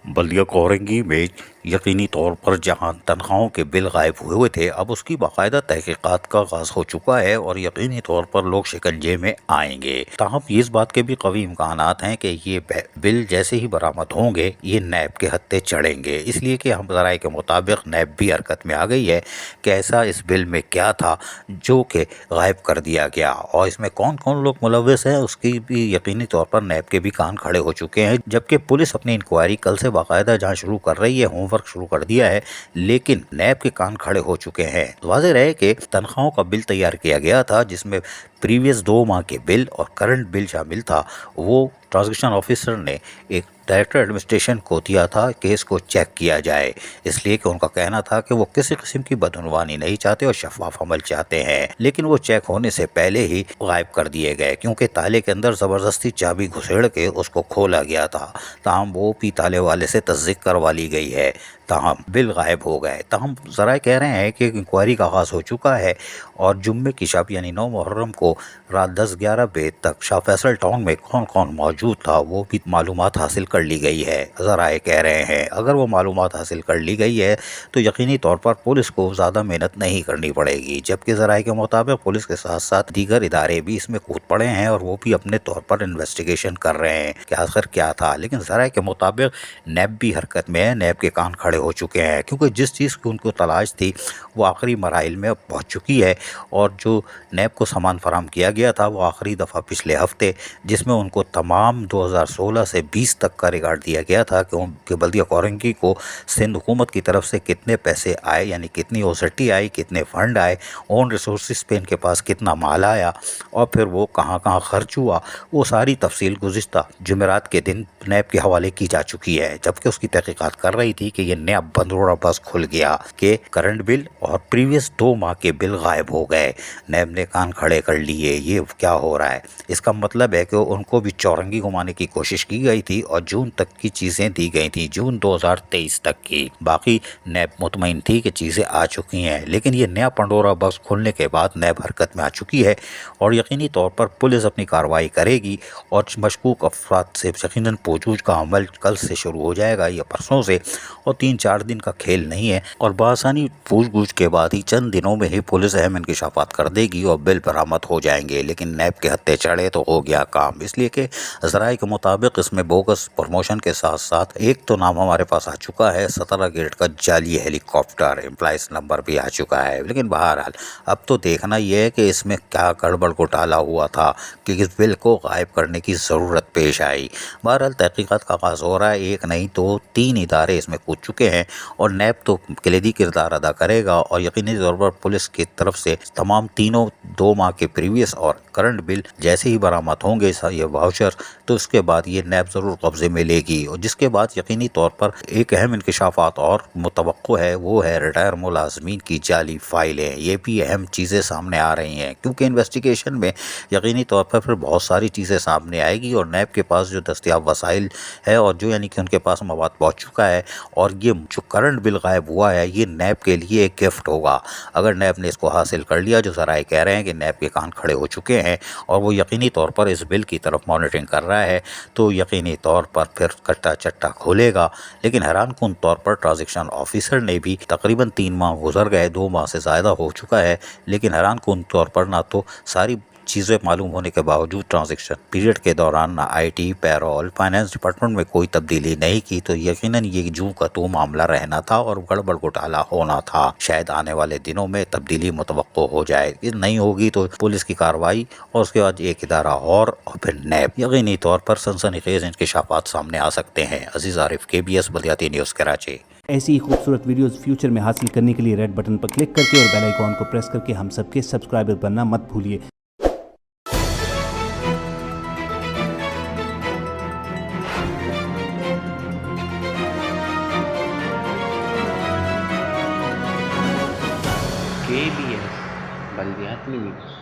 बल्दिया कोरंगी में यकीनी तौर पर जहां तनख्वाहों के बिल गायब हुए थे, अब उसकी बाकायदा तहकीकात का आगाज हो चुका है और यकीनी तौर पर लोग शिकंजे में आएंगे। ताहम इस बात के भी कवी इम्कानात हैं कि ये बिल जैसे ही बरामद होंगे ये नैब के हत्थे चढ़ेंगे, इसलिए कि हम ज़राए के मुताबिक नैब भी हरकत में आ गई है कि ऐसा इस बिल में क्या था जो कि गायब कर दिया गया और इसमें कौन कौन लोग मुलव्वस हैं उसकी भी यकीनी तौर पर नैब के भी कान खड़े हो चुके हैं। जबकि पुलिस अपनी इंक्वायरी कल से बाकायदा जांच शुरू कर रही है, होमवर्क शुरू कर दिया है, लेकिन नैब के कान खड़े हो चुके हैं। वाज़ेह रहे कि तनख्वाहों का बिल तैयार किया गया था जिसमें प्रीवियस 2 माह के बिल और करंट बिल शामिल था। वो ट्रांजैक्शन ऑफिसर ने एक डायरेक्टर एडमिनिस्ट्रेशन को दिया था कि इसको चेक किया जाए, इसलिए कि उनका कहना था कि वो किसी किस्म की बदعنवानी नहीं चाहते और शफाफ अमल चाहते हैं। लेकिन वो चेक होने से पहले ही गायब कर दिए गए क्योंकि ताले के अंदर ज़बरदस्ती चाबी घुसेड़ के उसको खोला गया था। ताहम वो भी ताले वाले से तस्दीक करवा ली गई है, ताहम बिल गायब हो गए। ताहम ज़रा कह रहे हैं कि इंक्वायरी का आगाज़ हो चुका है और जुम्मे की शब यानी 9 मुहर्रम को रात 10-11 बजे तक शाह फैसल टाउन में कौन कौन मौजूद था वो भी मालूमात हासिल कर ली गई है। ज़रा कह रहे हैं अगर वो मालूमात हासिल कर ली गई है तो यकीनी तौर पर पुलिस को ज़्यादा मेहनत नहीं करनी पड़ेगी। जबकि ज़रा के मुताबिक पुलिस के साथ साथ दीगर इदारे भी इसमें कूद पड़े हैं और वो भी अपने तौर पर इन्वेस्टिगेशन कर रहे हैं कि आखिर क्या था। लेकिन ज़रा के मुताबिक नैब भी हरकत में है, नैब के कान खड़े हो चुके हैं क्योंकि जिस चीज़ की उनको तलाश थी वो आखिरी मराइल में पहुँच चुकी है। और जो नैब को सामान फराम किया गया था वो आखिरी दफ़ा पिछले हफ्ते, जिसमें उनको तमाम 2016 से 20 तक का रिकॉर्ड दिया गया था कि बल्दिया कोरंगी को सिंध हुकूमत की तरफ से कितने पैसे आए, यानी कितनी ओसटी आई, कितने फ़ंड आए, ओन रिसोर्स पे इनके पास कितना माल आया और फिर वो कहाँ कहाँ खर्च हुआ, वो सारी तफसील गुज़िश्ता जुमेरात के दिन नैब के हवाले की जा चुकी है। जबकि उसकी तहकीकात कर रही थी कि ये नया बंदरोड़ा बस खुल गया कि करंट बिल और प्रीवियस 2 माह के बिल गायब हो गए। नैब ने कान खड़े कर लिए, ये क्या हो रहा है। इसका मतलब है कि उनको भी चौरंगी घुमाने की कोशिश की गई थी और जून तक की चीज़ें दी गई थी, जून 2023 तक की। बाकी नैब मुतमईन थी कि चीज़ें आ चुकी हैं, लेकिन ये नया पंडोरा बॉक्स खुलने के बाद नैब हरकत में आ चुकी है और यकीनी तौर पर पुलिस अपनी कार्रवाई करेगी और मशकूक अफराद से यकीनन पूछूछ का अमल कल से शुरू हो जाएगा या परसों से, और 3-4 दिन का खेल नहीं है और बआसानी पूछ-गूछ के बाद ही चंद दिनों में ही पुलिस अहम इंकशाफात कर देगी और बिल बरामद हो जाएंगे। लेकिन नैब के हत्थे चढ़े तो हो गया काम, इसलिए कि ज़राए के मुताबिक इसमें बोगस प्रमोशन के साथ साथ एक तो नाम हमारे पास आ चुका है 17 ग्रेड का जाली हेलीकॉप्टर, एम्प्लॉइज नंबर भी आ चुका है। लेकिन बहरहाल अब तो देखना यह है कि इसमें क्या गड़बड़ घोटाला हुआ था कि इस बिल को गायब करने की ज़रूरत पेश आई। बहरहाल तहकीकात का आगाज़ हो रहा है, एक नहीं तो 3 इदारे इसमें कूद चुके हैं और नैब तो कलीदी किरदार अदा करेगा और यकीनी तौर पर पुलिस की तरफ से तमाम तीनों 2 माह के प्रीवियस और करंट बिल जैसे ही बरामद होंगे ये वाउचर, तो उसके बाद ये नैब ज़रूर कब्जे में लेगी और जिसके बाद यकीनी तौर पर एक अहम इंकशाफात और मुतवक्को है वो है रिटायर मुलाजमीन की जाली फाइलें। ये भी अहम चीज़ें सामने आ रही हैं क्योंकि इन्वेस्टिगेशन में यकीनी तौर पर फिर बहुत सारी चीज़ें सामने आएगी और नैब के पास जो दस्तियाब वसाइल है और जो यानी कि उनके पास मवाद पहुँच चुका है और ये जो करंट बिल गायब हुआ है ये नैब के लिए एक गिफ्ट होगा। अगर नैब ने इसको हासिल कर लिया, जो ज़राए कह रहे हैं कि नैब के कान खड़े हो चुके हैं और वो यकीनी तौर पर इस बिल की तरफ मॉनिटरिंग कर रहा है, तो यकीनी तौर पर फिर कट्टा चट्टा खोलेगा। लेकिन हैरानकुन तौर पर ट्रांजैक्शन ऑफिसर ने भी तकरीबन 3 माह गुजर गए, 2 माह से ज़्यादा हो चुका है, लेकिन हैरानकुन तौर पर ना तो सारी चीज़ें मालूम होने के बावजूद ट्रांजैक्शन पीरियड के दौरान ना आईटी, पैरोल, फाइनेंस डिपार्टमेंट में कोई तब्दीली नहीं की, तो यकीनन ये जूं का तू मामला रहना था और गड़बड़ घोटाला होना था। शायद आने वाले दिनों में तब्दीली मुतवक्को हो जाए, नहीं होगी तो पुलिस की कार्रवाई और उसके बाद एक इदारा और फिर नैब, यकीनी तौर पर सनसनीखेज इंकशाफात सामने आ सकते हैं। अजीज आरिफ, KBS बल्दियाती न्यूज़ कराची। ऐसी ही खूबसूरत वीडियोस फ्यूचर में हासिल करने के लिए रेड बटन पर क्लिक करके और बेल आइकॉन को प्रेस करके हम सबके सब्सक्राइबर बनना मत भूलिए। KBS बल्दियाती न्यूज़।